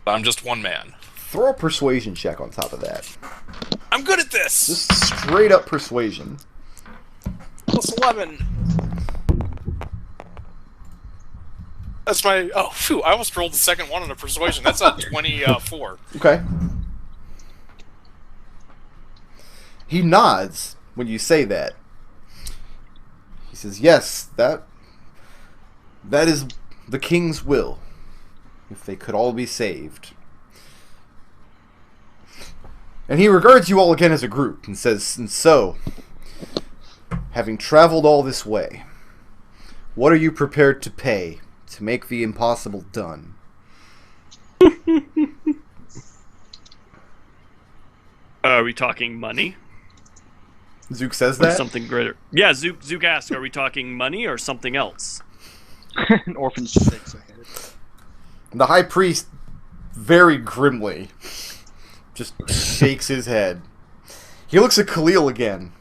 I'm just one man. Throw a persuasion check on top of that. I'm good at this! Just straight up persuasion. Plus 11. That's my... Oh, phew, I almost rolled the second one on a persuasion. That's a 24. Okay. He nods when you say that. He says, yes, that is the king's will. If they could all be saved. And he regards you all again as a group and says, and so, having traveled all this way, what are you prepared to pay to make the impossible done? Are we talking money? Zook says Or that? something greater? Yeah, Zook asks, are we talking money or something else? An orphan shakes her head. The high priest, very grimly, just shakes his head. He looks at Khalil again.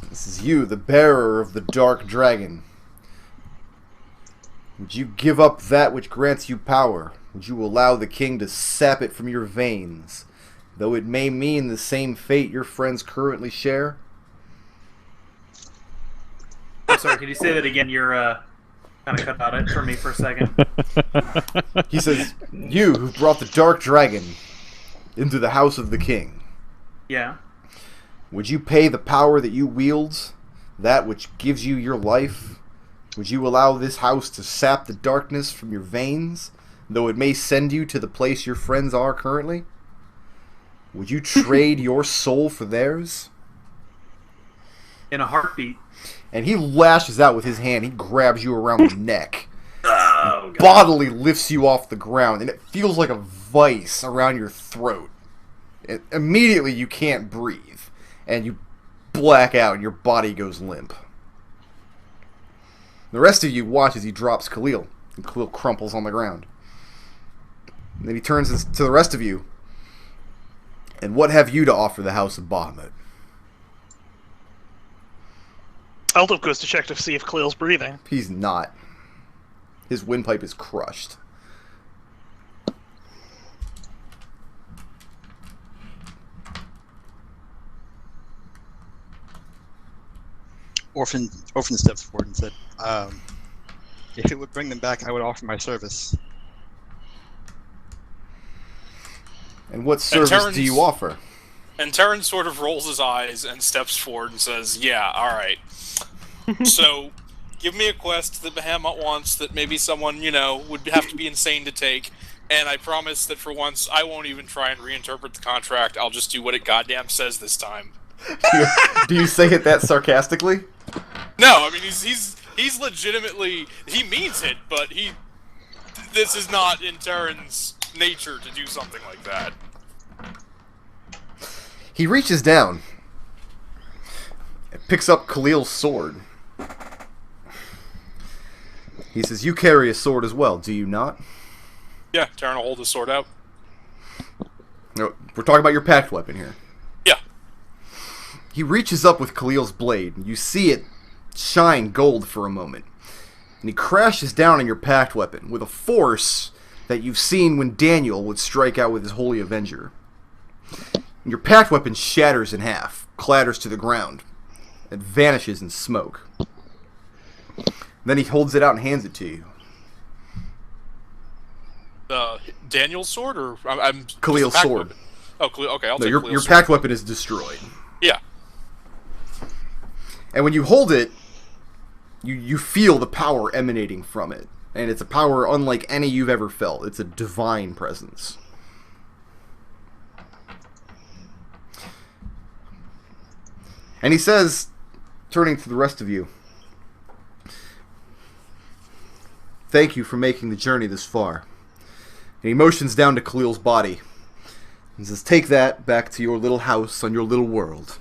This is you, the bearer of the dark dragon. Would you give up that which grants you power? Would you allow the king to sap it from your veins, though it may mean the same fate your friends currently share? I'm sorry, could you say that again? You're, kind of cut out it for me for a second. He says, you who brought the dark dragon into the house of the king. Yeah. Would you pay the power that you wield, that which gives you your life? Would you allow this house to sap the darkness from your veins, though it may send you to the place your friends are currently? Would you trade your soul for theirs? In a heartbeat. And he lashes out with his hand. He grabs you around the neck. Oh, God. Bodily lifts you off the ground, and it feels like a vice around your throat. Immediately you can't breathe, and you black out, and your body goes limp. The rest of you watch as he drops Khalil, and Khalil crumples on the ground. And then he turns to the rest of you. And what have you to offer the House of Bahamut? Eldove goes to check to see if Khalil's breathing. He's not. His windpipe is crushed. Orphan steps forward and said, if it would bring them back, I would offer my service. And what service do you offer? And Tarin sort of rolls his eyes and steps forward and says, yeah, alright. So, give me a quest that Bahamut wants that maybe someone, would have to be insane to take, and I promise that for once, I won't even try and reinterpret the contract, I'll just do what it goddamn says this time. Do you say it that sarcastically? No, I mean, he's legitimately, he means it, but this is not in Tarin's nature to do something like that. He reaches down and picks up Khalil's sword. He says, you carry a sword as well, do you not? Yeah, Tarin will hold his sword out. No, we're talking about your packed weapon here. Yeah. He reaches up with Khalil's blade, and you see it shine gold for a moment. And he crashes down on your packed weapon with a force that you've seen when Daniel would strike out with his Holy Avenger. And your packed weapon shatters in half, clatters to the ground, and vanishes in smoke. Then he holds it out and hands it to you. Daniel's sword, or I'm Khalil's sword. Weapon. Oh, Khalil. Okay, I'll take Your Khalil's packed sword. weapon is destroyed. Yeah. And when you hold it, you feel the power emanating from it. And it's a power unlike any you've ever felt. It's a divine presence. And he says, turning to the rest of you, thank you for making the journey this far. And he motions down to Khalil's body and says, take that back to your little house on your little world.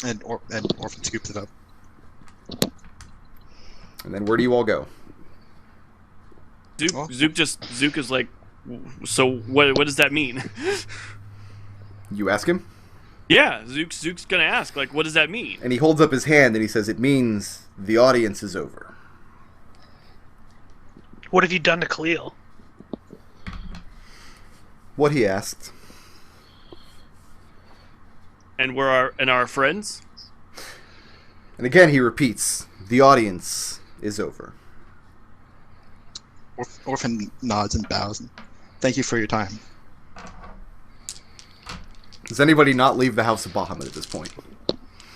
And Orphan scoops it up. And then where do you all go? Zook is like, so what does that mean? You ask him? Yeah, Zook's gonna ask, like, what does that mean? And he holds up his hand and he says, it means the audience is over. What have you done to Khalil? What he asked. And our friends? And again he repeats, the audience is over. Orphan nods and bows. Thank you for your time. Does anybody not leave the House of Bahamut at this point?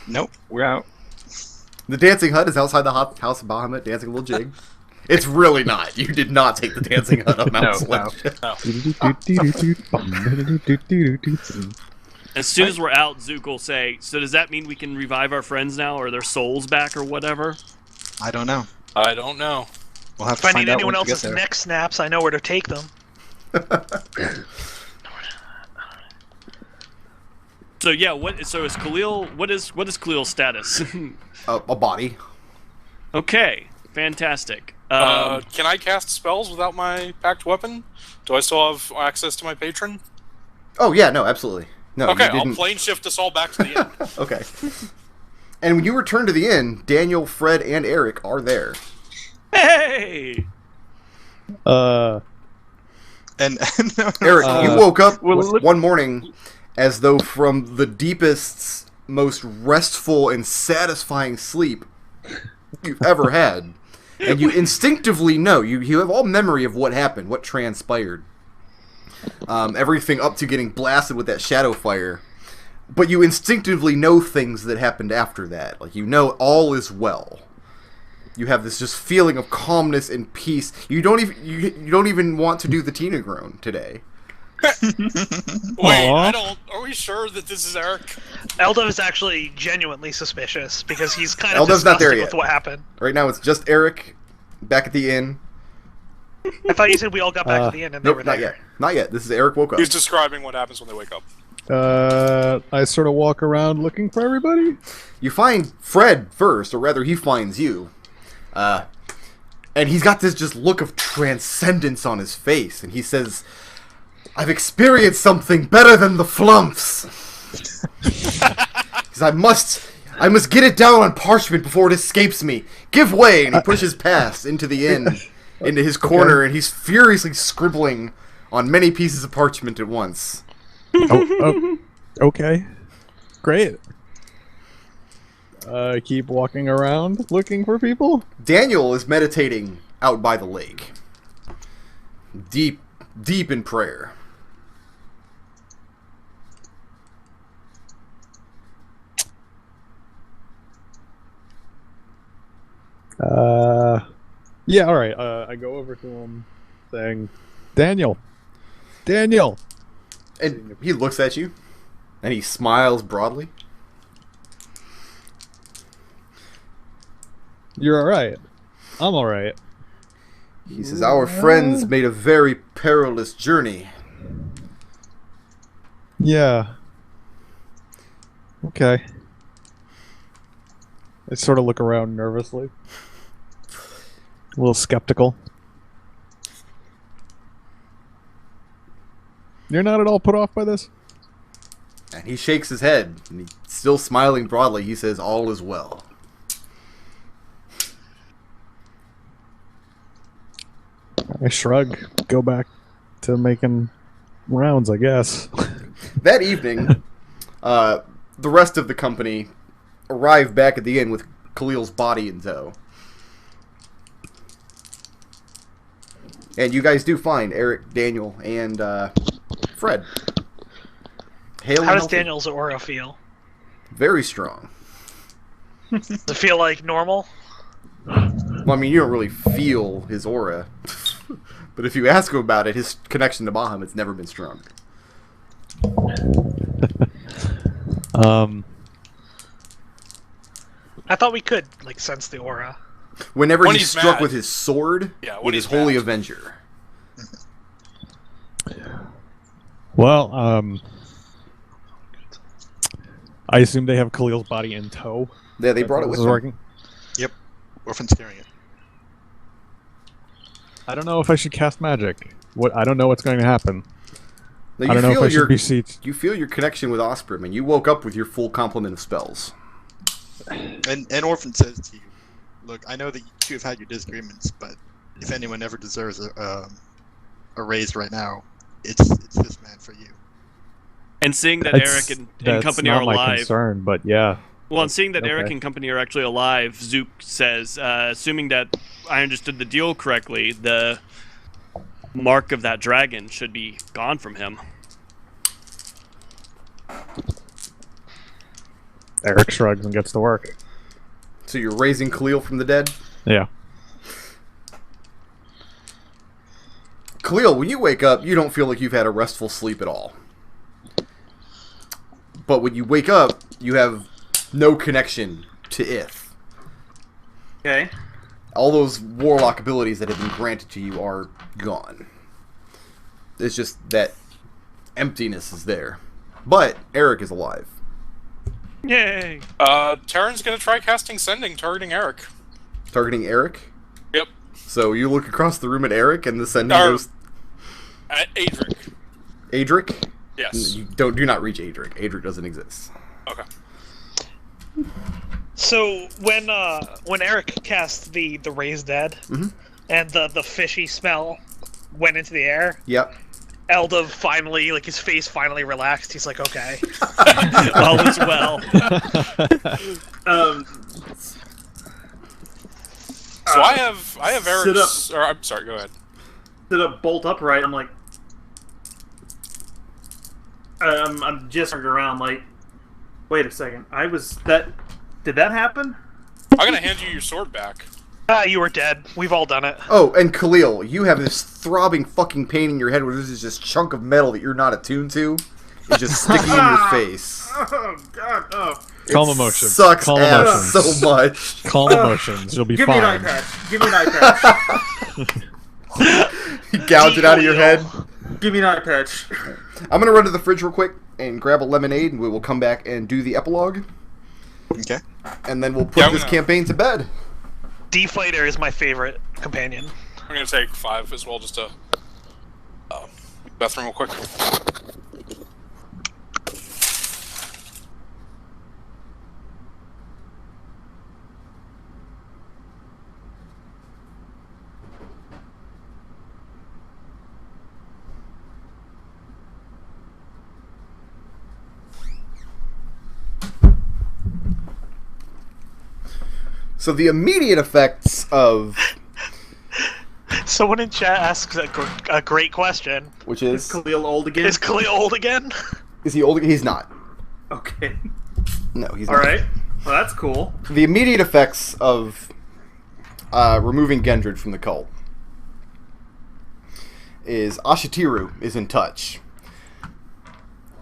Nope, we're out. The dancing hut is outside the House of Bahamut, dancing a little jig. It's really not. You did not take the dancing hut on Mount Sledge. As soon as we're out, Zook will say, so does that mean we can revive our friends now, or their souls back, or whatever? I don't know. I don't know. We'll have If to I find need out anyone once we get else's there. neck snaps, I know where to take them. So yeah, is Khalil? What is Khalil's status? A body. Okay, fantastic. Can I cast spells without my packed weapon? Do I still have access to my patron? Oh yeah, no, absolutely. No, Okay, you I'll didn't. plane shift us all back to the end. Okay. And when you return to the inn, Daniel, Fred, and Arik are there. Hey! And Arik, you woke up well, one morning as though from the deepest, most restful and satisfying sleep you've ever had. And you instinctively know, you have all memory of what happened, what transpired. Everything up to getting blasted with that shadow fire. But you instinctively know things that happened after that. Like, you know all is well. You have this just feeling of calmness and peace. You don't even want to do the Tina groan today. Wait, are we sure that this is Arik? Eldove is actually genuinely suspicious because he's kind of Eldove's not there disgusted yet. with what happened. Right now it's just Arik back at the inn. I thought you said we all got back to the inn and they were Nope, there. not yet. Not yet. This is Arik woke up. He's describing what happens when they wake up. I sort of walk around looking for everybody. You find Fred first, or rather he finds you. And he's got this just look of transcendence on his face, and he says, I've experienced something better than the Flumphs. He says, I must get it down on parchment before it escapes me. Give way, and he pushes past into the inn, into his corner, and he's furiously scribbling on many pieces of parchment at once. Okay. Great. Keep walking around looking for people. Daniel is meditating out by the lake. Deep in prayer. Yeah, alright. I go over to him saying, Daniel! And he looks at you, and he smiles broadly. You're alright. I'm alright. He says, our friends made a very perilous journey. Yeah. Okay. I sort of look around nervously. A little skeptical. You're not at all put off by this? And he shakes his head, and he's still smiling broadly. He says, all is well. I shrug. Go back to making rounds, I guess. That evening, the rest of the company arrive back at the inn with Khalil's body in tow. And you guys do find Arik, Daniel, and Fred. Hale How and does healthy. Daniel's aura feel? Very strong. Does it feel like normal? Well, I mean, you don't really feel his aura. But if you ask him about it, his connection to Bahamut's never been stronger. I thought we could sense the aura. Whenever When he's he's struck mad. with his sword, Yeah, when with his he's Holy mad. Avenger. Well, I assume they have Khalil's body in tow. Yeah, they That's brought how it with this is them. working. Yep. Orphan's carrying it. I don't know if I should cast magic. I don't know what's going to happen. Now, I don't know if I should be seated. You feel your connection with Osprey, and you woke up with your full complement of spells. And Orphan says to you, look, I know that you two have had your disagreements, but if anyone ever deserves a raise right now, it's this man for you. And seeing that That's- Arik and that's company not are my alive. concern, but yeah. Well, and seeing that Okay. Arik and company are actually alive, Zook says, assuming that I understood the deal correctly, the mark of that dragon should be gone from him. Eric shrugs and gets to work. So you're raising Khalil from the dead? Yeah. Khalil, when you wake up, you don't feel like you've had a restful sleep at all. But when you wake up, you have no connection to Ith. Okay. All those warlock abilities that have been granted to you are gone. It's just that emptiness is there. But Arik is alive. Yay! Tarin's gonna try casting Sending, targeting Arik. Targeting Arik? Yep. So you look across the room at Arik and the sending Or- goes... At Adric. Adric? Yes. You do not reach Adric. Adric doesn't exist. Okay. So when Arik cast the raised dead, Mhm. and the fishy smell went into the air, Yep. Eldove finally, like his face finally relaxed. He's like, okay. All is well. So I have Sit Eric's... Or, I'm sorry, go ahead. Sit up bolt upright. I'm like, I'm just turned around. Like, wait a second. Did that happen? I'm gonna hand you your sword back. You were dead. We've all done it. Oh, and Khalil, you have this throbbing fucking pain in your head where there's this just chunk of metal that you're not attuned to. It's just sticking in your face. Oh God! Oh, Calm It emotions. Sucks Calm ass emotions. so much. Calm emotions. You'll be give me an eye fine. patch. Give me an eye patch. You gouge it out of your head. Give me an eye patch. I'm gonna run to the fridge real quick and grab a lemonade, and we will come back and do the epilogue, Okay. and then we'll put Yeah, I'm this gonna- campaign to bed. D-Fighter is my favorite companion. I'm gonna take 5 as well, just to... bathroom real quick. So the immediate effects of... Someone in chat asks a great question. Which Is is... Khalil old again? Is Khalil old again? Is he old? He's not. Okay. No, he's All not. right. Well, that's cool. The immediate effects of removing Gendred from the cult is Ashitiru is in touch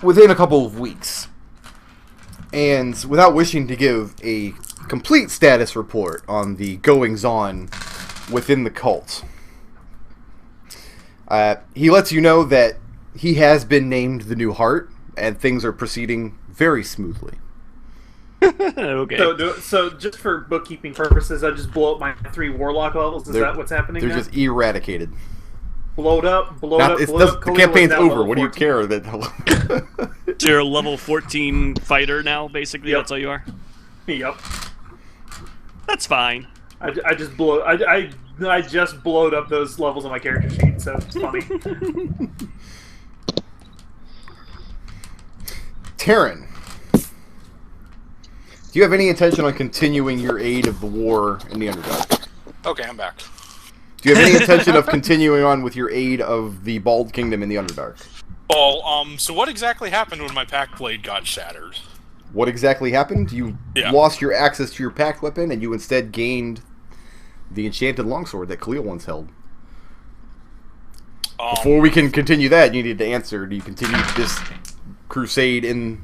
within a couple of weeks. And without wishing to give a complete status report on the goings-on within the cult, he lets you know that he has been named the new heart, and things are proceeding very smoothly. Okay. So just for bookkeeping purposes, I just blow up my 3 warlock levels. Is They're- that what's happening They're now? just eradicated. Blowed up, blowed Not, up, it's, blowed the up. Khalil campaign's is now over. level What do you 14. care that? So you're a level 14 fighter now, basically. Yep. That's all you are. Yep. That's fine. I just blow. I just blowed up those levels on my character sheet, so it's funny. Tarin, do you have any intention on continuing your aid of the war in the Underdark? Okay, I'm back. Do you have any intention of continuing on with your aid of the Bald Kingdom in the Underdark? Well, so what exactly happened when my pack blade got shattered? What exactly happened? You Yeah. lost your access to your packed weapon, and you instead gained the enchanted longsword that Khalil once held. Before we can continue that, you need to answer, do you continue this crusade in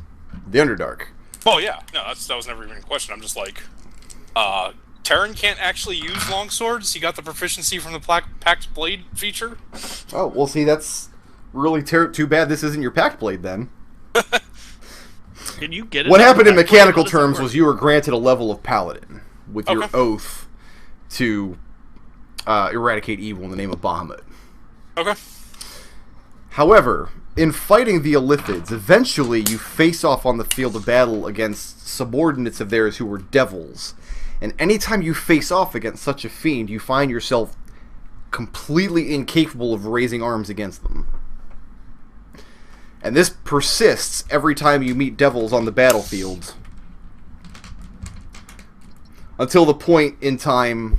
the Underdark? Oh yeah, no, that was never even a question. I'm just like, Tarin can't actually use longswords. He got the proficiency from the packed blade feature. Oh, well, see, that's really too bad this isn't your packed blade, then. Can you get it? What on happened in that point? mechanical How does that terms work? was you were granted a level of paladin with your Okay. oath to eradicate evil in the name of Bahamut. Okay. However, in fighting the Illithids, eventually you face off on the field of battle against subordinates of theirs who were devils. And anytime you face off against such a fiend, you find yourself completely incapable of raising arms against them. And this persists every time you meet devils on the battlefield. Until the point in time,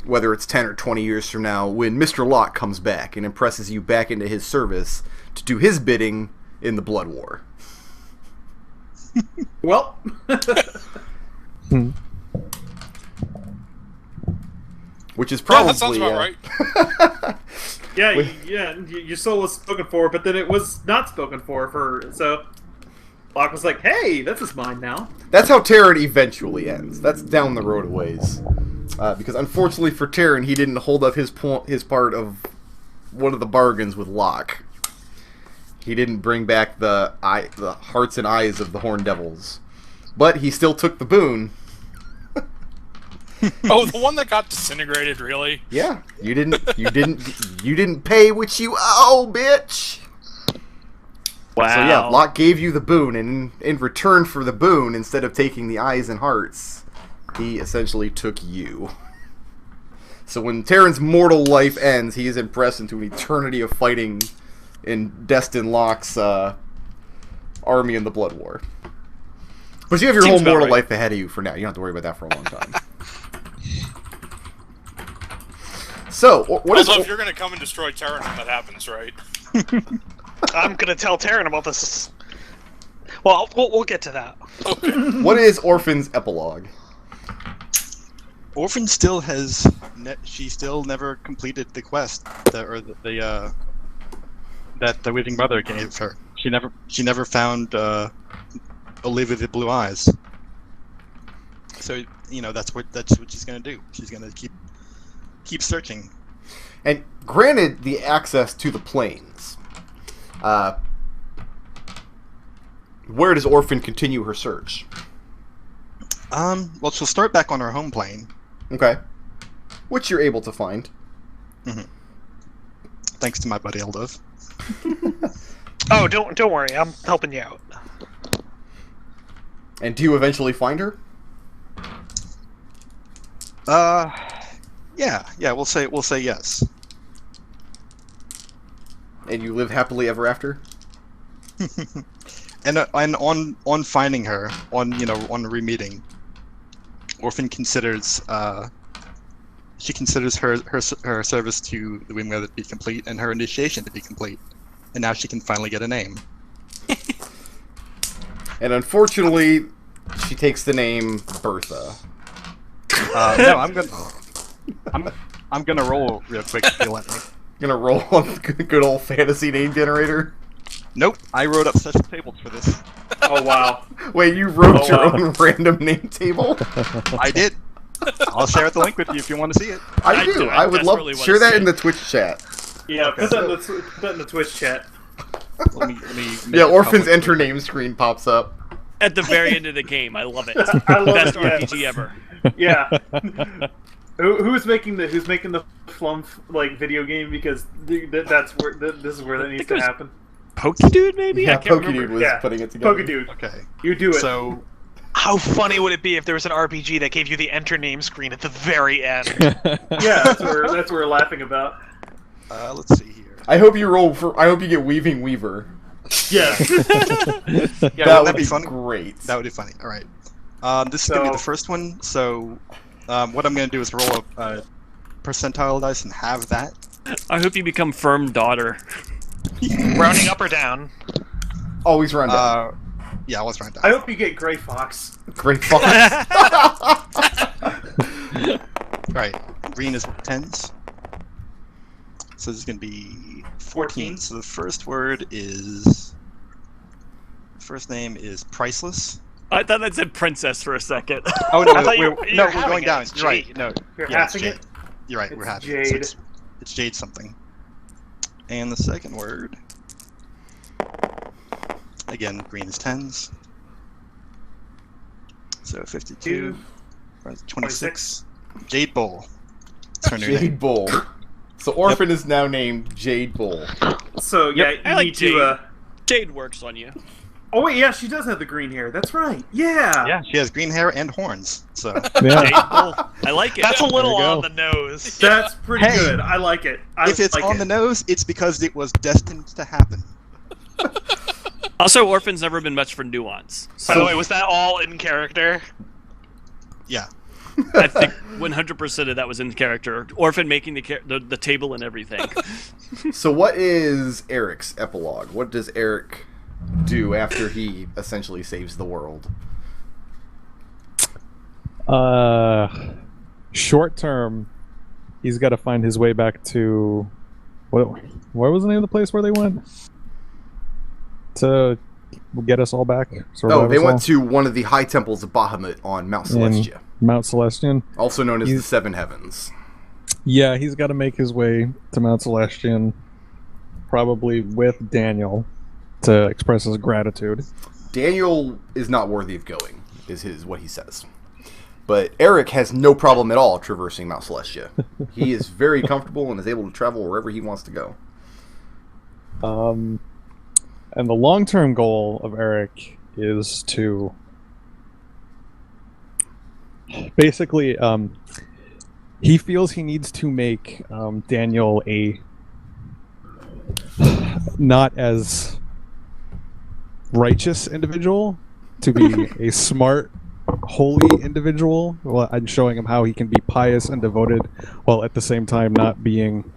whether it's 10 or 20 years from now, when Mr. Locke comes back and impresses you back into his service to do his bidding in the Blood War. Well, which is probably... Yeah, that sounds about right. your soul was spoken for, but then it was not spoken for so Locke was like, hey, this is mine now. That's how Tarin eventually ends. That's down the road a ways. Because unfortunately for Tarin, he didn't hold up his part of one of the bargains with Locke. He didn't bring back the hearts and eyes of the Horned Devils. But he still took the boon. Oh, the one that got disintegrated, really? Yeah, you didn't pay what you owe, bitch. Wow. So yeah, Locke gave you the boon, and in return for the boon, instead of taking the eyes and hearts, he essentially took you. So when Tarin's mortal life ends, he is impressed into an eternity of fighting in Destin Locke's army in the Blood War. But you have your Seems whole about mortal right. life ahead of you for now. You don't have to worry about that for a long time. So, what is... Although if you're going to come and destroy Tarin when that happens, right? I'm gonna tell Tarin about this. Well, we'll get to that. What is Orphan's epilogue? Orphan still has. She still never completed the quest that the Weaving Mother gave her. She never found Olivia the Blue Eyes. So that's what she's gonna do. She's gonna keep searching. And granted the access to the plains, where does Orphan continue her search? Well, she'll start back on her home plane. Okay. Which you're able to find. Mm-hmm. Thanks to my buddy Eldove. Oh, don't worry, I'm helping you out. And do you eventually find her? Yeah, we'll say yes. And you live happily ever after? And on finding her, on re-meeting, Orphan considers her service to the Weaving Mother to be complete and her initiation to be complete, and now she can finally get a name. And unfortunately, she takes the name Bertha. No, I'm gonna roll real quick if you let me. Gonna roll on the good old fantasy name generator? Nope, I wrote up special tables for this. Oh wow. Wait, you wrote Oh, your wow. own random name table? I did. I'll share the link with you if you want to see it. I do. I would love desperately to wanna share that see in it. the Twitch chat. Yeah, Okay. put that in the Twitch chat. Let me make Yeah, it Orphan's public. enter name screen pops up. At the very end of the game, I love it. I love Best it, yeah. RPG ever. Yeah. Who's making the Flumph like video game? Because that's where this is where that needs it to was- happen. Pokey Dude, maybe? Yeah, I can't Pokedude remember. was Yeah, putting it together. Pokedude, Okay, you do it. so How funny would it be if there was an RPG that gave you the enter name screen at the very end? Yeah, that's what we're laughing about. let's see here. I hope you get Weaving Weaver. Yeah. Yeah, That wouldn't would be be funny? great. That would be funny. All right. This is gonna be the So- first one. So, what I'm gonna do is roll a percentile dice and have that. I hope you become firm daughter. Rounding up or down? Always run down. Yeah, let's round I down. hope you get Gray Fox. Great fox. Right. Green is 10s. So this is gonna be 14. So the first word is. First name is Priceless. I thought that said princess for a second. Oh no, I thought you we're were having going it. down. It's You're right. Jade. No, You're yeah, it's having Jade. it? You're right. We're It's having it. So Jade. it's Jade something. And the second word. Again, green is 10s. So 52. 26. Jade Bowl. It's her new name. Jade Bull. So Orphan is now named Jade Bull. So yeah, I you like need Jade. to. Jade works on you. Oh wait, yeah, she does have the green hair. That's right. Yeah. Yeah, she has green hair and horns. So Yeah. I like it. That's a little There you on go. the nose. That's pretty Hey, good. I like it. if it's like on it. the nose, it's because it was destined to happen. Also, Orphan's never been much for nuance. By the way, was that all in character? Yeah. I think 100% of that was in character. Orphan making the table and everything. So what is Arik's epilogue? What does Arik do after he essentially saves the world? Short term, he's got to find his way back to what was the name of the place where they went to get us all back? Oh, they went to one of the high temples of Bahamut on Mount Celestia, Mount Celestian. also known as the Seven Heavens. Yeah, he's got to make his way to Mount Celestian, probably with Daniel, to express his gratitude. Daniel is not worthy of going, is what he says. But Arik has no problem at all traversing Mount Celestia. He is very comfortable and is able to travel wherever he wants to go. And the long-term goal of Arik is to basically, he feels he needs to make Daniel a not as righteous individual, to be a smart, holy individual. Well, I'm showing him how he can be pious and devoted while at the same time not being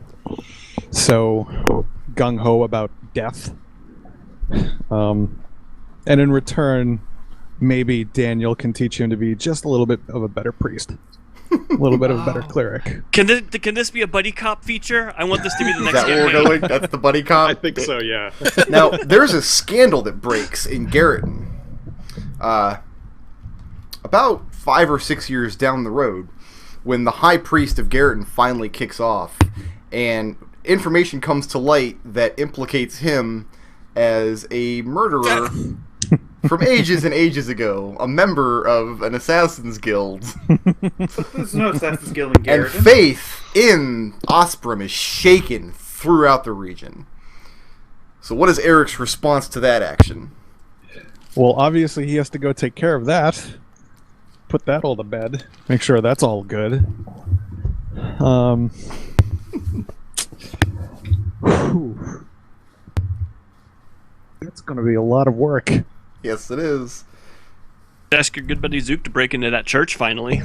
so gung-ho about death. And in return, maybe Daniel can teach him to be just a little bit of a better priest. A little bit of a better cleric. Can this be a buddy cop feature? I want this to be the Is next that where we're campaign. going? That's the buddy cop? I think so, yeah. Now, there's a scandal that breaks in Garreton. About 5 or 6 years down the road, when the High Priest of Garreton finally kicks off, and information comes to light that implicates him as a murderer from ages and ages ago, a member of an assassin's guild. There's no Assassin's Guild in And Garreton. faith in Osprey is shaken throughout the region. So what is Arik's response to that action? Well, obviously he has to go take care of that. Put that all to bed. Make sure that's all good. Whew. That's going to be a lot of work. Yes, it is. Ask your good buddy Zook to break into that church finally.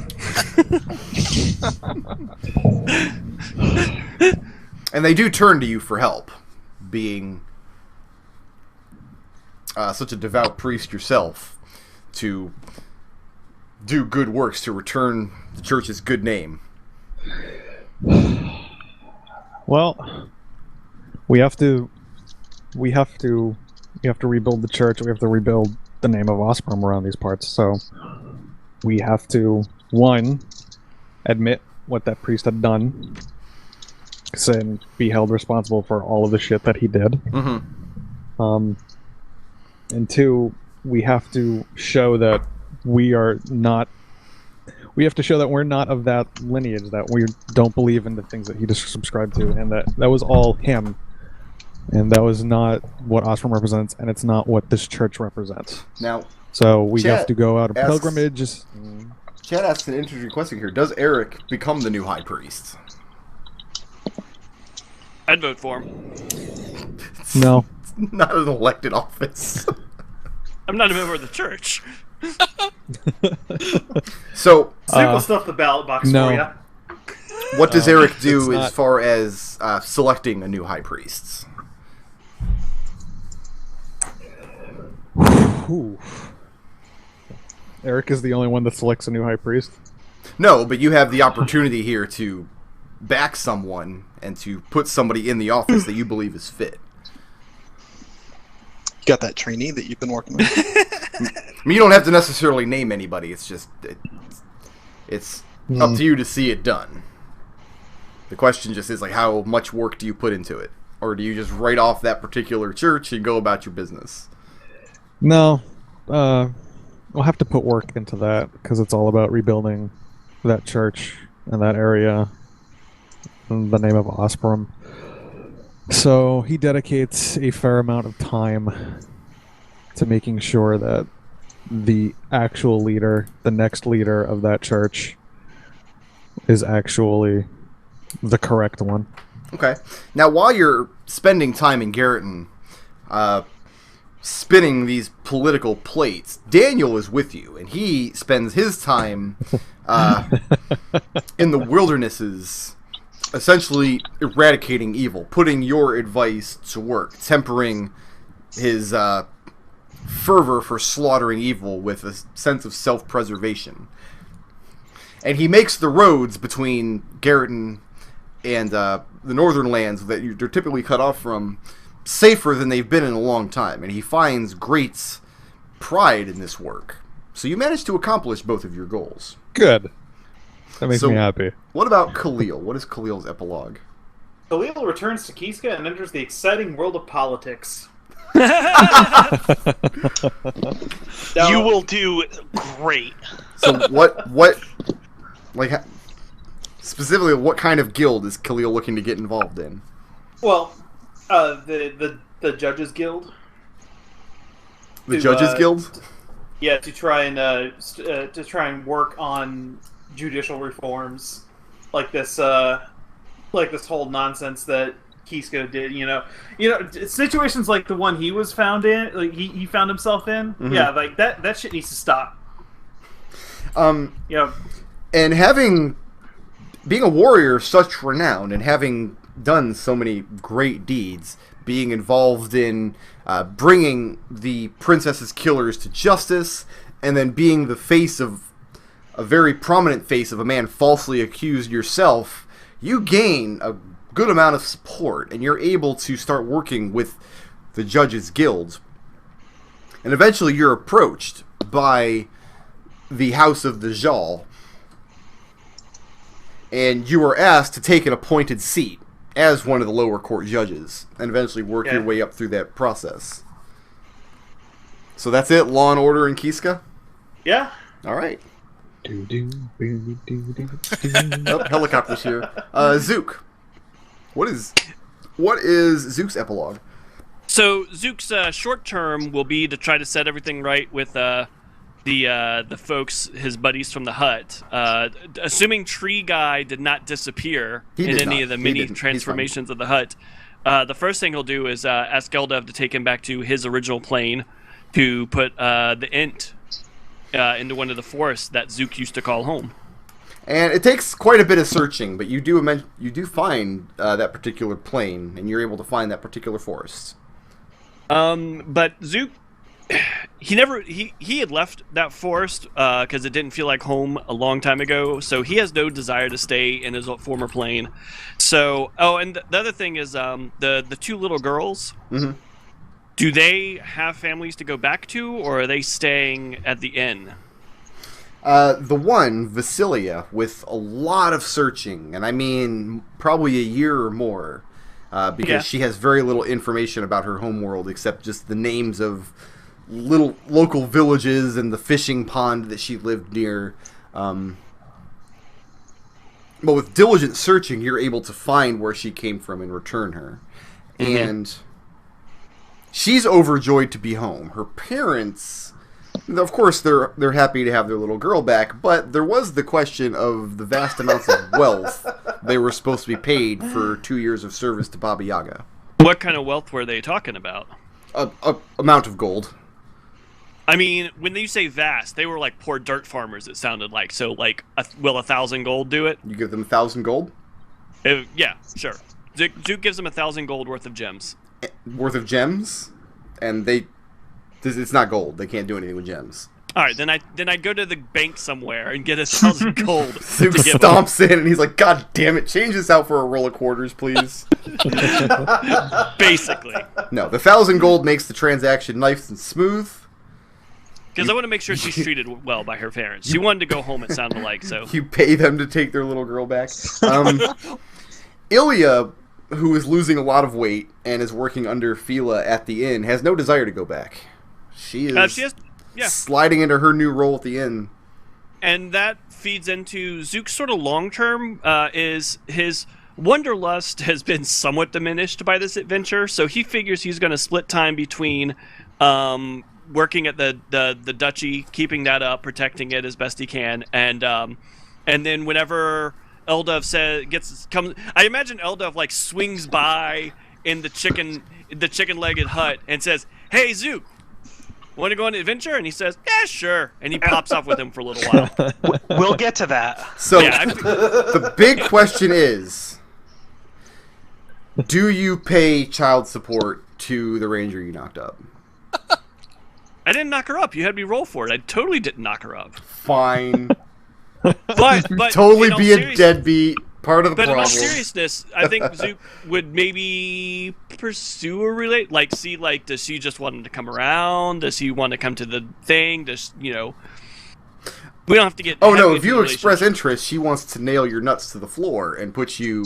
And they do turn to you for help, being such a devout priest yourself, to do good works to return the church's good name. Well, we have to rebuild the church. We have to rebuild the name of Osprey around these parts. So we have to, one, admit what that priest had done, and be held responsible for all of the shit that he did. Mm-hmm. And two, we have to show that we are not. We have to show that we're not of that lineage, that we don't believe in the things that he just subscribed to, and that was all him. And that was not what Osprey represents, and it's not what this church represents. Now, So we Chat have to go out on asks- pilgrimages. Chad asks an interesting question here. Does Arik become the new high priest? I'd vote for him. No. Not an elected office. I'm not a member of the church. So, Zook will stuff the ballot box no. for you. what does Arik do it's as not- far as selecting a new high priest? Ooh. Arik is the only one that selects a new high priest. No, but you have the opportunity here to back someone and to put somebody in the office that you believe is fit. You got that trainee that you've been working with? I mean, you don't have to necessarily name anybody. It's just it's up to you to see it done. The question just is like, how much work do you put into it, or do you just write off that particular church and go about your business? No. We'll have to put work into that because it's all about rebuilding that church and that area in the name of Osprey. So he dedicates a fair amount of time to making sure that the actual leader, the next leader of that church, is actually the correct one. Okay. Now, while you're spending time in Garreton, spinning these political plates, Daniel is with you, and he spends his time in the wildernesses, essentially eradicating evil, putting your advice to work, tempering his fervor for slaughtering evil with a sense of self-preservation. And he makes the roads between Garreton and the northern lands that you're typically cut off from safer than they've been in a long time. And he finds great pride in this work. So you managed to accomplish both of your goals. Good. That makes me happy. What about Khalil? What is Khalil's epilogue? Khalil returns to Kiska and enters the exciting world of politics. You will do great. So what like specifically what kind of guild is Khalil looking to get involved in? Well, the Judges Guild. The Judges Guild? Yeah, to try and work on judicial reforms, like this whole nonsense that Kisko did. You know, situations like the one he was found in, like he found himself in. Mm-hmm. Yeah, like that shit needs to stop. And being a warrior of such renown and having done so many great deeds, being involved in bringing the princess's killers to justice, and then being the face of a very prominent face of a man falsely accused yourself, you gain a good amount of support, and you're able to start working with the Judges Guild. And eventually you're approached by the House of the Jal, and you are asked to take an appointed seat as one of the lower court judges, and eventually work your way up through that process. So that's it? Law and order in Kiska? Yeah. All right. Helicopters here. Zook. What is Zook's epilogue? So Zook's short term will be to try to set everything right with the folks, his buddies from the hut. Assuming Tree Guy did not disappear in any of the many transformations of the hut, the first thing he'll do is ask Eldove to take him back to his original plane to put the Ent into one of the forests that Zook used to call home. And it takes quite a bit of searching, but you do find that particular plane, and you're able to find that particular forest. But Zook, he had left that forest because it didn't feel like home a long time ago, so he has no desire to stay in his former plane. So, and the other thing is the two little girls. Mm-hmm. Do they have families to go back to, or are they staying at the inn? The one, Vasilia, with a lot of searching, and I mean probably a year or more, because she has very little information about her homeworld except just the names of little local villages and the fishing pond that she lived near. But with diligent searching, you're able to find where she came from and return her. Mm-hmm. And she's overjoyed to be home. Her parents, of course, they're happy to have their little girl back, but there was the question of the vast amounts of wealth they were supposed to be paid for 2 years of service to Baba Yaga. What kind of wealth were they talking about? A amount of gold. I mean, when you say vast, they were like poor dirt farmers, it sounded like. So, like, will 1,000 gold do it? You give them 1,000 gold? Yeah, sure. Zook gives them 1,000 gold worth of gems. Worth of gems? And it's not gold. They can't do anything with gems. All right, then I go to the bank somewhere and get 1,000 gold. Zook stomps in and he's like, "God damn it! Change this out for a roll of quarters, please." Basically. No, the 1,000 gold makes the transaction nice and smooth. Because I want to make sure she's treated well by her parents. She wanted to go home, it sounded like, so. You pay them to take their little girl back. Ilya, who is losing a lot of weight and is working under Fila at the inn, has no desire to go back. She is sliding into her new role at the inn. And that feeds into Zook's sort of long-term, is his wanderlust has been somewhat diminished by this adventure, so he figures he's going to split time between working at the duchy, keeping that up, protecting it as best he can, and then whenever Eldove comes, I imagine Eldove like swings by in the chicken-legged hut and says, "Hey Zook, want to go on an adventure?" And he says, "Yeah, sure." And he pops off with him for a little while. We'll get to that. So Yeah, the big question is, do you pay child support to the ranger you knocked up? I didn't knock her up. You had me roll for it. I totally didn't knock her up. Fine. But Totally in all be a serious- deadbeat. Part of the But in problem. all seriousness, I think Zook would maybe pursue a does she just want him to come around? Does he want to come to the thing? We don't have to get. Oh no! heavy If into you the express relationship. interest, she wants to nail your nuts to the floor and put you,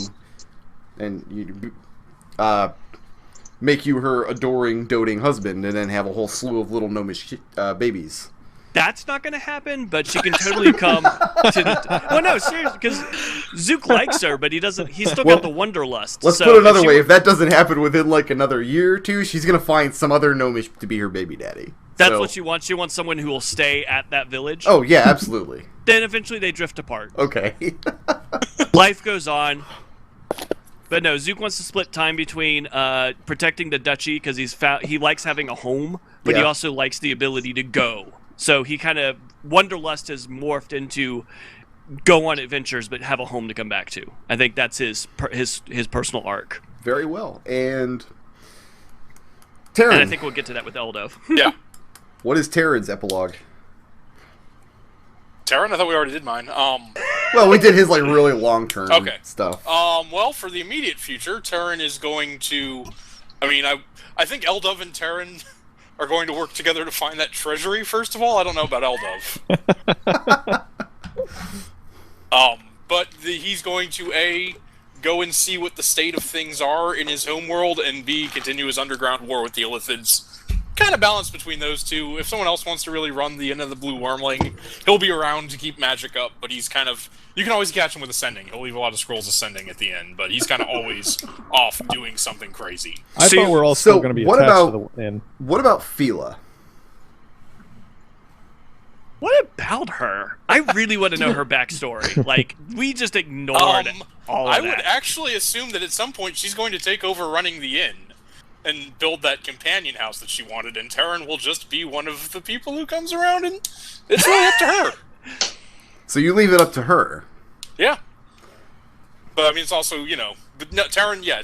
make you her adoring, doting husband, and then have a whole slew of little gnomish babies. That's not going to happen, but she can totally come to the. Well, no, seriously, because Zook likes her, but he doesn't. He's still got the wanderlust. Let's so put it another she way: were- if that doesn't happen within like another year or two, she's gonna find some other gnomish to be her baby daddy. That's So- what she wants. She wants someone who will stay at that village. Oh yeah, absolutely. Then eventually they drift apart. Okay. Life goes on. But no, Zook wants to split time between protecting the duchy because he likes having a home, but he Yeah. also likes the ability to go. So he kind of wanderlust has morphed into go on adventures but have a home to come back to. I think that's his personal arc, Very well. And and I Tarin, think we'll get to that with Eldove. Yeah. what is Tarin's epilogue? Tarin, I thought we already did mine. Well, we did his like really long term Okay. stuff. Well, for the immediate future, Tarin is going to. I think Eldove and Tarin are going to work together to find that treasury. First of all, I don't know about Eldove. But he's going to go and see what the state of things are in his homeworld, and B, continue his underground war with the Illithids. Kind of balance between those two. If someone else wants to really run the end of the Blue Wormling, he'll be around to keep magic up, but he's kind of... You can always catch him with Ascending. He'll leave a lot of scrolls Ascending at the end, but he's kind of always off doing something crazy. I thought we're all still so going to be what attached about- to the inn. What about Fila? What about her? I really want to know her backstory. Like, we just ignored all of I that. would actually assume that at some point she's going to take over running the inn and build that companion house that she wanted, and Tarin will just be one of the people who comes around, and it's really up to her. So you leave it up to her. Yeah. But I mean, it's also, but no, Tarin, yeah,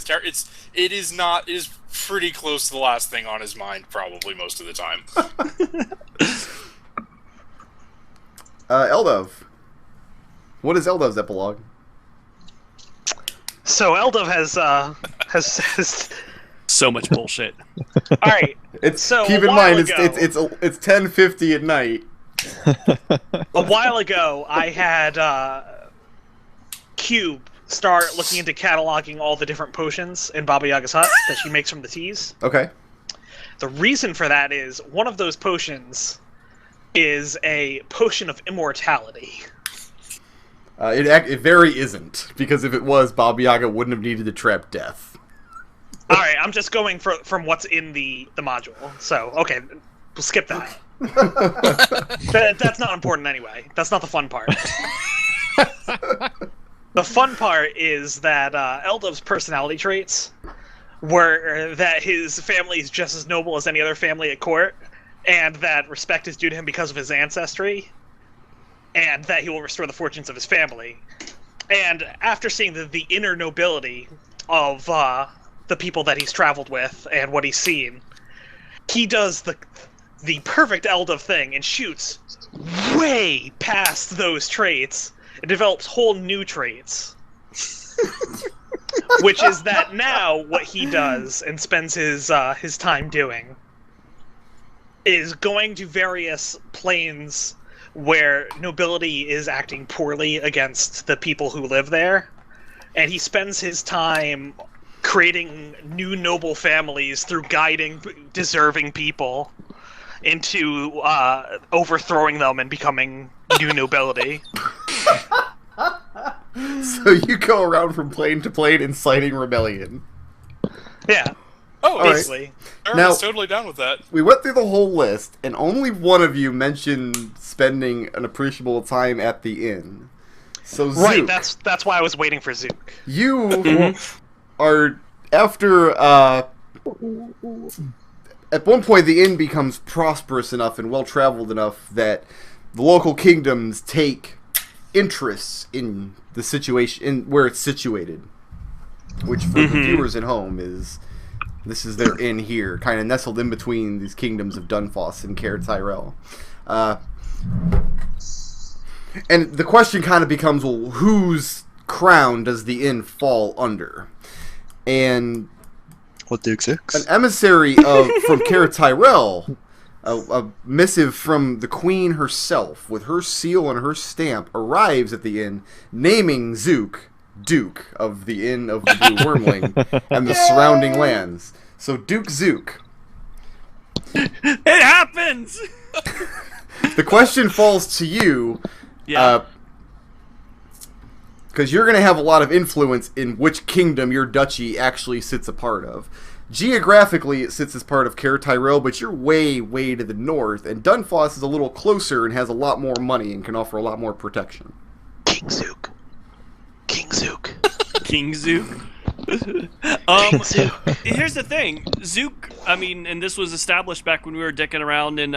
it is pretty close to the last thing on his mind, probably most of the time. Eldove. What is Eldove's epilogue? So Eldove has So much bullshit. all right. It's So, keep a in while mind ago- it's 10:50 at night. A while ago, I had Cube start looking into cataloging all the different potions in Baba Yaga's hut that she makes from the teas. Okay. The reason for that is one of those potions is a potion of immortality. It very isn't, because if it was, Baba Yaga wouldn't have needed to trap death. All right, I'm just going from what's in the module. So, okay, we'll skip that. That's not important anyway. That's not the fun part. The fun part is that Eldove's personality traits were that his family is just as noble as any other family at court, and that respect is due to him because of his ancestry, and that he will restore the fortunes of his family. And after seeing the inner nobility of the people that he's traveled with and what he's seen, he does the perfect Eldove thing and shoots way past those traits and develops whole new traits. Which is that now what he does and spends his time doing is going to various planes where nobility is acting poorly against the people who live there, and he spends his time creating new noble families through guiding deserving people into overthrowing them and becoming new nobility. So you go around from plane to plane inciting rebellion. Yeah. Oh, All right. Basically. Aaron Now- is totally down with that. We went through the whole list, and only one of you mentioned spending an appreciable time at the inn. So Zook, Right, that's why I was waiting for Zook. you are after. At one point, the inn becomes prosperous enough and well traveled enough that the local kingdoms take interests in the situation, in where it's situated. Which, for the viewers at home, this is their inn here, kind of nestled in between these kingdoms of Dunfoss and Caer Tyrell. And the question kind of becomes, well, whose crown does the inn fall under? And What Duke Six? an emissary from Caer Tyrell, a missive from the queen herself, with her seal and her stamp, arrives at the inn, naming Zook Duke of the Inn of the Blue Wormling and the surrounding lands. So Duke Zook. It happens. The question falls to you, Yeah. because you're going to have a lot of influence in which kingdom your duchy actually sits a part of. Geographically, it sits as part of Caer Tyrell, but you're way, way to the north, and Dunfoss is a little closer and has a lot more money and can offer a lot more protection. King Zook. King Zook. King Zook. King Zook. Here's the thing, Zook. I mean, and this was established back when we were dicking around in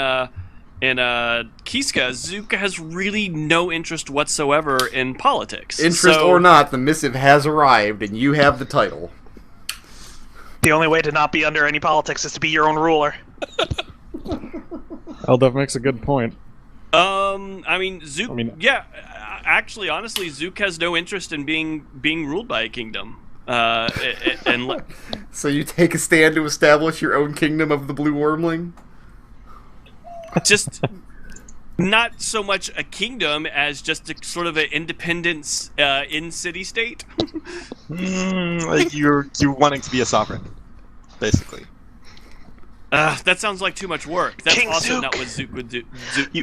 Kiska. Zook has really no interest whatsoever in politics. Interest So- or not, the missive has arrived, and you have the title. The only way to not be under any politics is to be your own ruler. Eldove makes a good point. I mean, Zook. I mean- yeah, actually, honestly, Zook has no interest in being ruled by a kingdom. And So you take a stand to establish your own kingdom of the Blue Wormling? just not so much a kingdom as just a sort of an independence in city state. Like you're wanting to be a sovereign, basically. That sounds like too much work. That's King also Zook. not what Zook would do.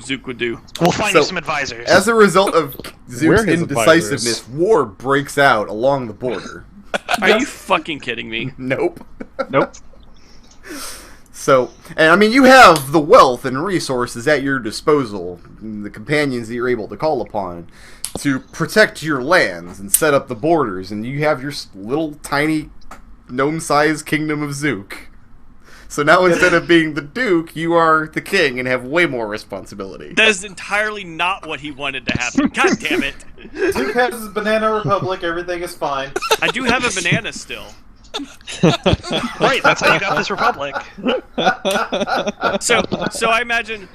Zook would do. We'll find So, you some advisors. As a result of We're Zook's his indecisiveness, advisors. war breaks out along the border. Are you fucking kidding me? Nope. Nope. So, and I mean, you have the wealth and resources at your disposal, the companions that you're able to call upon, to protect your lands and set up the borders, and you have your little tiny gnome-sized kingdom of Zook. So now instead of being the Duke, you are the king and have way more responsibility. That is entirely not what he wanted to happen. God damn it. Duke has his Banana Republic, everything is fine. I do have a banana still. Right, that's how you got this republic. So I imagine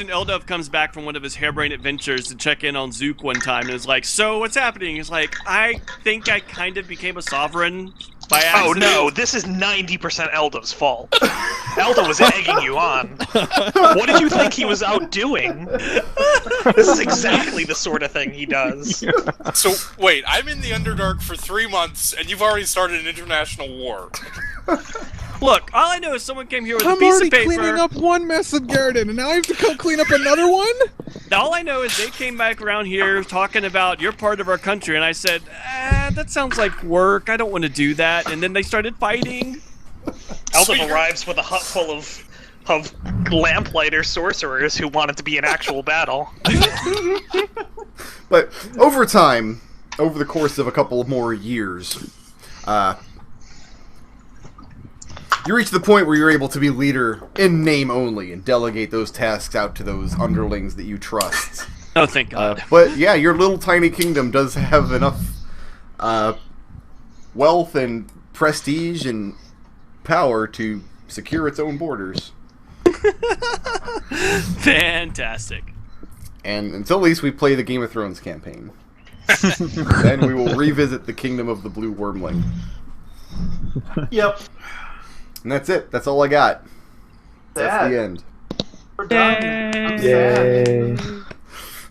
Eldove comes back from one of his harebrained adventures to check in on Zook one time and is like, "So what's happening?" He's like, "I think I kind of became a sovereign by accident." Oh no, this is 90% Eldove's fault. Eldove was egging you on. What did you think he was out doing? This is exactly the sort of thing he does. So, wait, I'm in the Underdark for 3 months, and you've already started an international war. Look, all I know is someone came here with a I'm piece already of paper. cleaning up one mess of Garden, and now I have to go clean up another one? All I know is they came back around here talking about you're part of our country, and I said, that sounds like work. I don't want to do that. And then they started fighting. Eldove arrives with a hut full of lamplighter sorcerers who wanted to be in actual battle. But over time, over the course of a couple of more years, you reach the point where you're able to be leader in name only and delegate those tasks out to those underlings that you trust. Oh, thank God. But yeah, your little tiny kingdom does have enough wealth and prestige and power to secure its own borders. Fantastic. And until at least we play the Game of Thrones campaign. Then we will revisit the Kingdom of the Blue Wormling. Yep. And that's it. That's all I got. That's Sad. the end. We're done. I'm Yay. sad.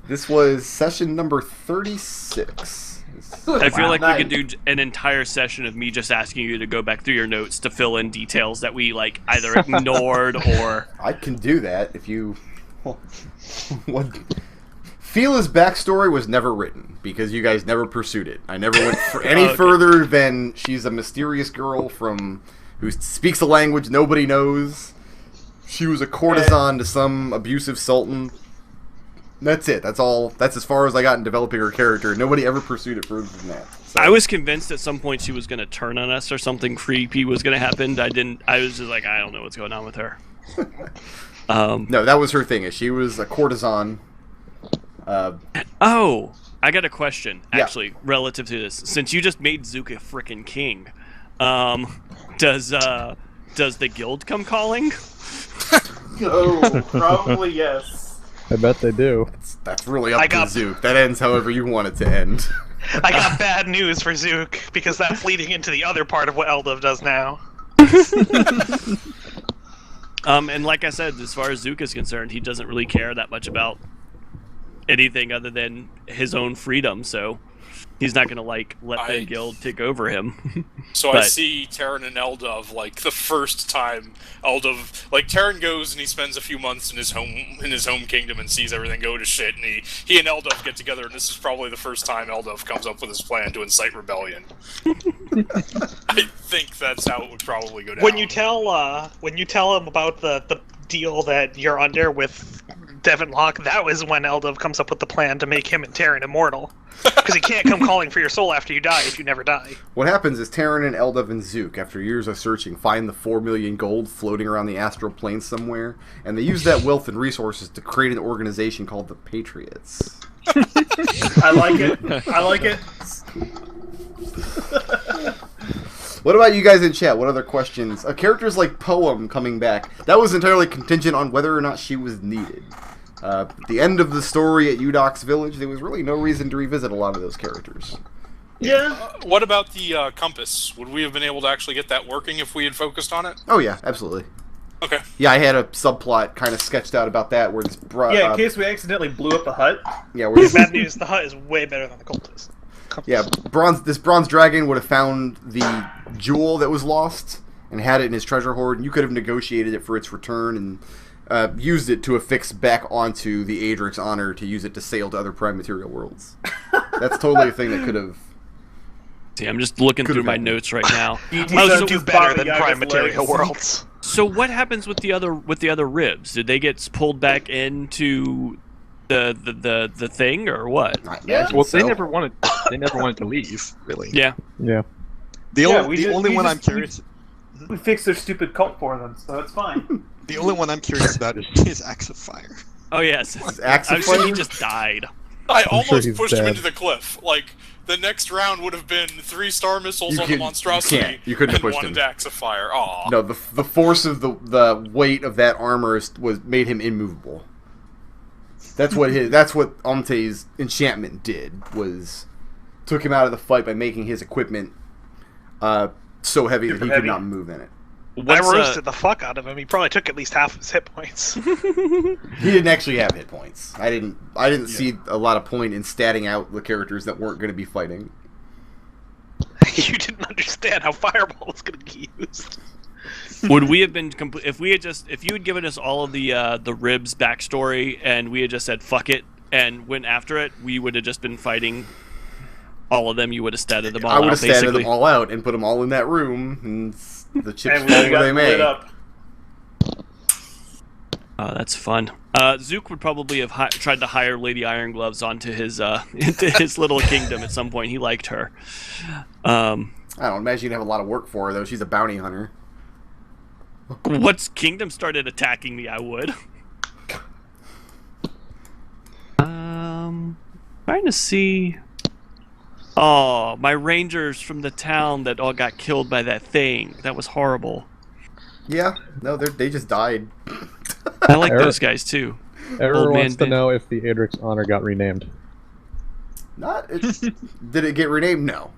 This was session number 36. I feel like Nice. we could do an entire session of me just asking you to go back through your notes to fill in details that we like either ignored or. I can do that if you... What? Fila's backstory was never written because you guys never pursued it. I never went for any Okay. further than she's a mysterious girl from who speaks a language nobody knows. She was a courtesan to some abusive sultan. That's it. That's all. That's as far as I got in developing her character. Nobody ever pursued it further than that. So. I was convinced at some point she was going to turn on us or something creepy was going to happen. I was just like, I don't know what's going on with her. No, that was her thing. She was a courtesan. Oh, I got a question, Yeah. actually, relative to this. Since you just made Zook a frickin' king, does the guild come calling? Oh, probably yes. I bet they do. That's really up to Zook. That ends however you want it to end. I got bad news for Zook, because that's leading into the other part of what Eldove does now. And like I said, as far as Zook is concerned, he doesn't really care that much about anything other than his own freedom, so he's not gonna let the guild take over him. So I see Tarin and Eldove, like, the first time Eldove, like, Tarin goes and he spends a few months in his home kingdom and sees everything go to shit, and he and Eldove get together, and this is probably the first time Eldove comes up with his plan to incite rebellion. I think that's how it would probably go down. When you tell him about the deal that you're under with Devin Locke, that was when Eldove comes up with the plan to make him and Tarin immortal. Because he can't come calling for your soul after you die if you never die. What happens is Tarin and Eldove and Zook, after years of searching, find the 4 million gold floating around the astral plane somewhere, and they use that wealth and resources to create an organization called the Patriots. I like it. I like it. What about you guys in chat? What other questions? Characters like Poem coming back. That was entirely contingent on whether or not she was needed. At the end of the story at Udok's village, there was really no reason to revisit a lot of those characters. Yeah. What about the compass? Would we have been able to actually get that working if we had focused on it? Oh yeah, absolutely. Okay. Yeah, I had a subplot kind of sketched out about that where this Yeah, in case we accidentally blew up the hut. Yeah, where this, Bad news, the hut is way better than the cultist. yeah, this bronze dragon would have found the jewel that was lost and had it in his treasure hoard, and you could have negotiated it for its return and used it to affix back onto the Adric's honor to use it to sail to other prime material worlds. That's totally a thing that could have. See, I'm just looking through my notes right now. Most do better than Prime Material Worlds. So what happens with the other ribs? Did they get pulled back into the thing or what? Well, they never wanted to leave, really. Yeah. Yeah. The only one I'm curious. We fixed their stupid cult for them, so it's fine. The only one I'm curious about is his Axe of Fire. Oh yes. I'm sure he just died. I sure almost he's pushed him dead. into the cliff. Like, the next round would have been 3-star missiles on the monstrosity. You couldn't and push one him. axe of fire. Aw. No, the force of the weight of that armor made him immovable. That's what Omte's enchantment did, was took him out of the fight by making his equipment so heavy that he could not move in it. I roasted the fuck out of him. He probably took at least half of his hit points. He didn't actually have hit points. I didn't see a lot of point in statting out the characters that weren't going to be fighting. You didn't understand how Fireball was going to get used. Would we have been if you had given us all of the ribs backstory and we had just said fuck it and went after it, we would have just been fighting all of them. You would have statted them all out. I would have statted basically. them all out and put them all in that room, and the chips And fall we where got they may. lit up. Oh, that's fun. Zook would probably have tried to hire Lady Irongloves onto his into his little kingdom at some point. He liked her. I don't imagine you'd have a lot of work for her though. She's a bounty hunter. Once Kingdom started attacking me, I would. Trying to see. Oh, my rangers from the town that all got killed by that thing. That was horrible. Yeah, no, they just died. I like those guys too. Everyone wants to Ben. know if the Adric's honor got renamed. Did it get renamed? No.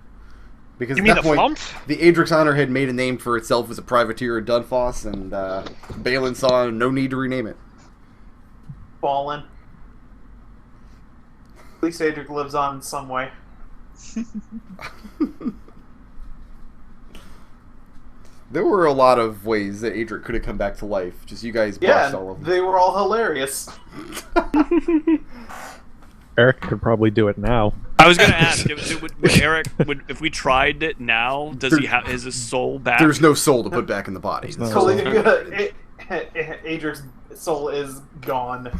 Because You at mean that the point, Flumph? the Adric's honor had made a name for itself as a privateer at Dunfoss, and Balin saw no need to rename it. Fallen. At least Adric lives on in some way. There were a lot of ways that Adric could have come back to life. Just you guys Yeah, botched all of them. they were all hilarious. Eric could probably do it now. I was gonna ask, would Eric, if we tried it now, does he have his soul back? There's no soul to put back in the body. Adric's soul is gone.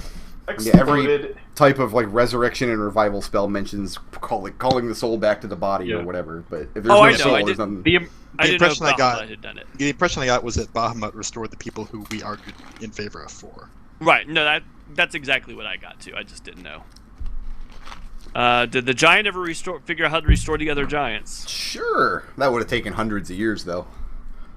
Yeah, every type of like resurrection and revival spell mentions calling the soul back to the body or whatever. But if there's no soul, there's nothing. The impression I got had done it. The impression I got was that Bahamut restored the people who we argued in favor of for. Right. No, that's exactly what I got to. I just didn't know. Did the giant ever figure out how to restore the other giants? Sure. That would have taken hundreds of years, though.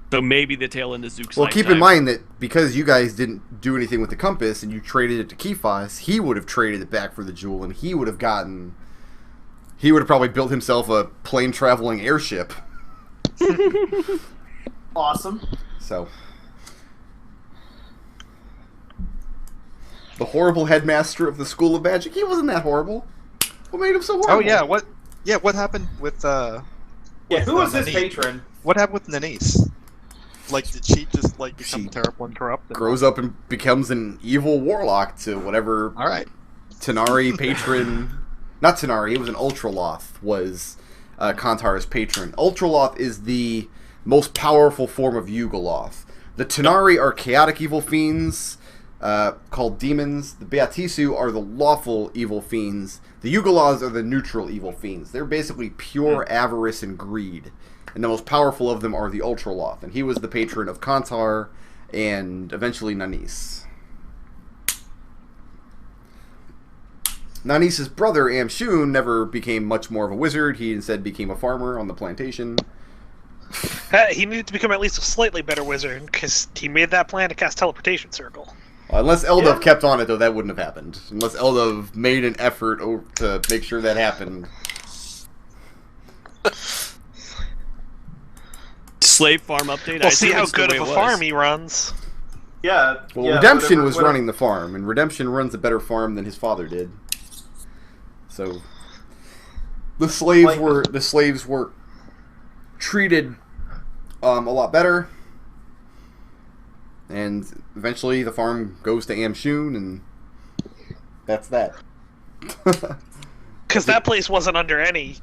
So maybe the tail end of Zook's Well, keep in mind that because you guys didn't do anything with the compass and you traded it to Kephas, he would have traded it back for the jewel, and he would have probably built himself a plane-traveling airship. Awesome. So... The horrible headmaster of the School of Magic, he wasn't that horrible. What made him so horrible? Oh, yeah, what happened with, who was his patron? What happened with Nanise? Like, did she just, like, become terrible and corrupt? Grows up and becomes an evil warlock to whatever... Alright. Tanari patron... Not Tanari, it was an Ultraloth, was Kantar's patron. Ultraloth is the most powerful form of Yugoloth. The Tanari are chaotic evil fiends, called demons. The Beatisu are the lawful evil fiends. The Yugoloths are the neutral evil fiends. They're basically pure avarice and greed. And the most powerful of them are the Ultraloth. And he was the patron of Kantar and eventually Nanis. Nanis's brother, Amshun, never became much more of a wizard. He instead became a farmer on the plantation. He needed to become at least a slightly better wizard, because he made that plan to cast Teleportation Circle. Unless Eldove kept on it, though, that wouldn't have happened. Unless Eldove made an effort to make sure that happened. Slave farm update. We'll see how good of a farm he runs. Yeah. Well, Redemption was running the farm, and Redemption runs a better farm than his father did. So the slaves were treated a lot better, and eventually the farm goes to Amshun, and that's that. Because that place wasn't under any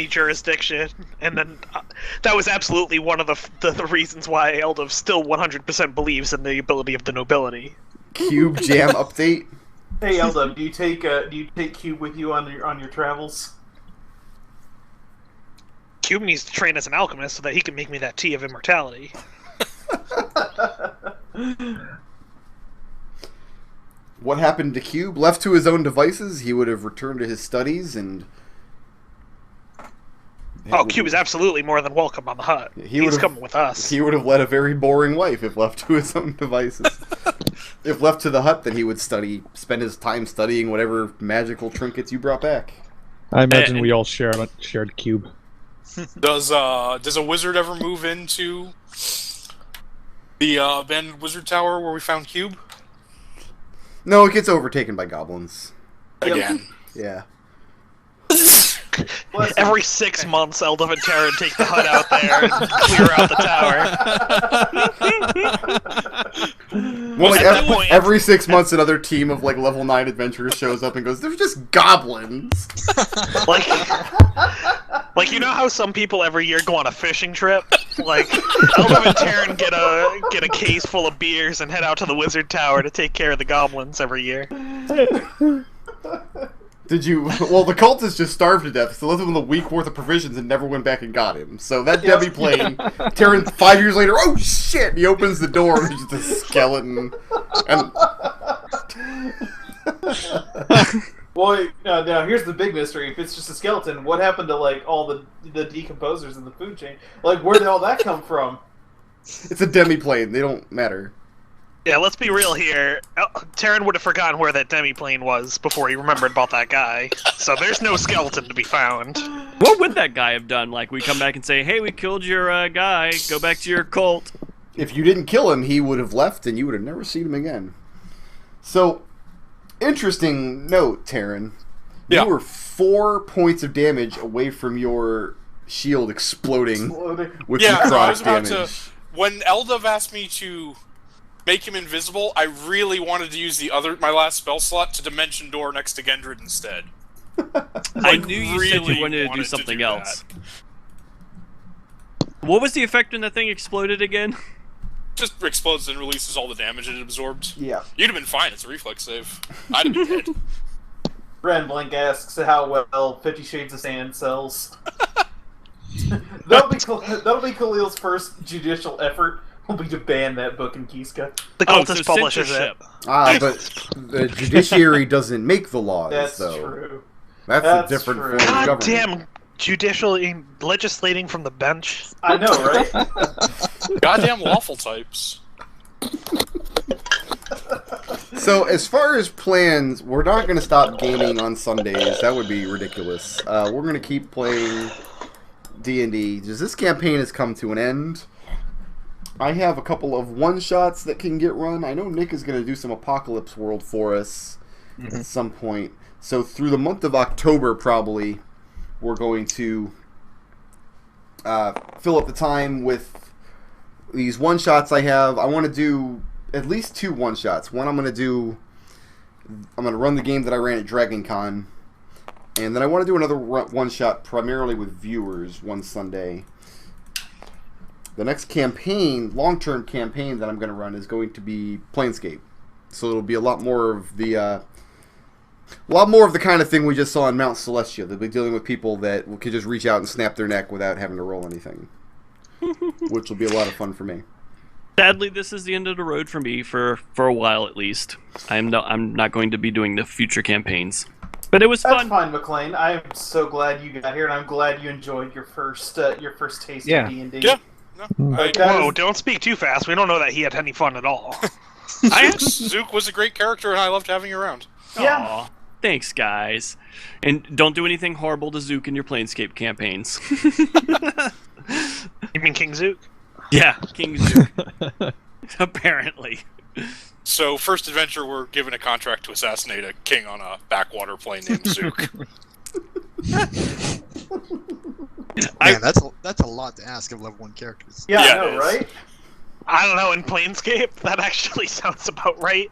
jurisdiction, and then that was absolutely one of the reasons why Eldove still 100% believes in the ability of the nobility. Cube Jam update. Hey Eldove, do you take Cube with you on your travels? Cube needs to train as an alchemist so that he can make me that tea of immortality. What happened to Cube? Left to his own devices, he would have returned to his studies and... Oh, Cube is absolutely more than welcome on the hut. He's coming with us. He would have led a very boring life if left to his own devices. If left to the hut, then he would spend his time studying whatever magical trinkets you brought back. I imagine we all shared Cube. Does a wizard ever move into the abandoned wizard tower where we found Cube? No, it gets overtaken by goblins. Again. Yeah. Every 6 months, Eldove and Tarin take the hut out there and clear out the tower. Well, like every 6 months, another team of like level 9 adventurers shows up and goes, "They're just goblins." Like you know how some people every year go on a fishing trip? Like Eldove and Tarin get a case full of beers and head out to the wizard tower to take care of the goblins every year. Did you? Well, the cultists just starved to death, so left him with a week worth of provisions and never went back and got him. So that Debbie plane, Taran 5 years later, oh shit! He opens the door and he's just a skeleton. And... Well, now here's the big mystery. If it's just a skeleton, what happened to like all the decomposers in the food chain? Like, where did all that come from? It's a demi-plane. They don't matter. Yeah, let's be real here. Taran would have forgotten where that demi-plane was before he remembered about that guy. So there's no skeleton to be found. What would that guy have done? Like, we come back and say, hey, we killed your guy. Go back to your cult. If you didn't kill him, he would have left and you would have never seen him again. So, interesting note, Taran. Yeah. You were 4 points of damage away from your shield exploding with necrotic damage. When Eldove asked me to make him invisible, I really wanted to use my last spell slot to Dimension Door next to Gendred instead. I knew you said you really wanted to do wanted to something do else. What was the effect when that thing exploded again? Just explodes and releases all the damage it absorbed. Yeah. You'd have been fine, it's a reflex save. I'd have been dead. Ren Blink asks how well 50 Shades of Sand sells. that'll be Khalil's first judicial effort. Will be to ban that book in Kiska. The cultist publishes censorship. it. But the judiciary doesn't make the laws, That's though. true. That's That's a different true. form of God government. damn, judicially legislating from the bench. I know, right? Goddamn lawful types. So, as far as plans, we're not going to stop gaming on Sundays. That would be ridiculous. We're going to keep playing D&D. This campaign has come to an end. I have a couple of one-shots that can get run. I know Nick is going to do some Apocalypse World for us at some point. So, through the month of October, probably, we're going to fill up the time with these one-shots I have. I want to do at least 2 one-shots. One I'm going to run the game that I ran at Dragon Con. And then I want to do another one-shot primarily with viewers one Sunday. The next campaign, long-term campaign that I'm going to run is going to be Planescape. So it'll be a lot more of the kind of thing we just saw in Mount Celestia. They'll be dealing with people that could just reach out and snap their neck without having to roll anything. Which will be a lot of fun for me. Sadly, this is the end of the road for me for a while at least. I'm not going to be doing the future campaigns, but it was That's fun. fine, McClain. I am so glad you got here, and I'm glad you enjoyed your first taste Yeah. of D&D. Yeah. No, Like, Whoa, don't speak too fast. We don't know that he had any fun at all. Zook was a great character, and I loved having you around. Yeah. Aw, thanks, guys, and don't do anything horrible to Zook in your Planescape campaigns. You mean King Zook? Yeah, King Zook. Apparently. So, first adventure, we're given a contract to assassinate a king on a backwater plane named Zook. Man, that's a lot to ask of level 1 characters. Yeah, Yeah, I know, it is. right? I don't know, in Planescape, that actually sounds about right.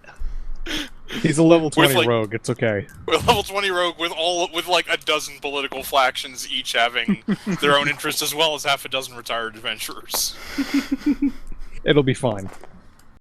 He's a level 20 like- rogue. It's okay. We're a level 20 rogue with like a dozen political factions, each having their own interests, as well as half a dozen retired adventurers. It'll be fine.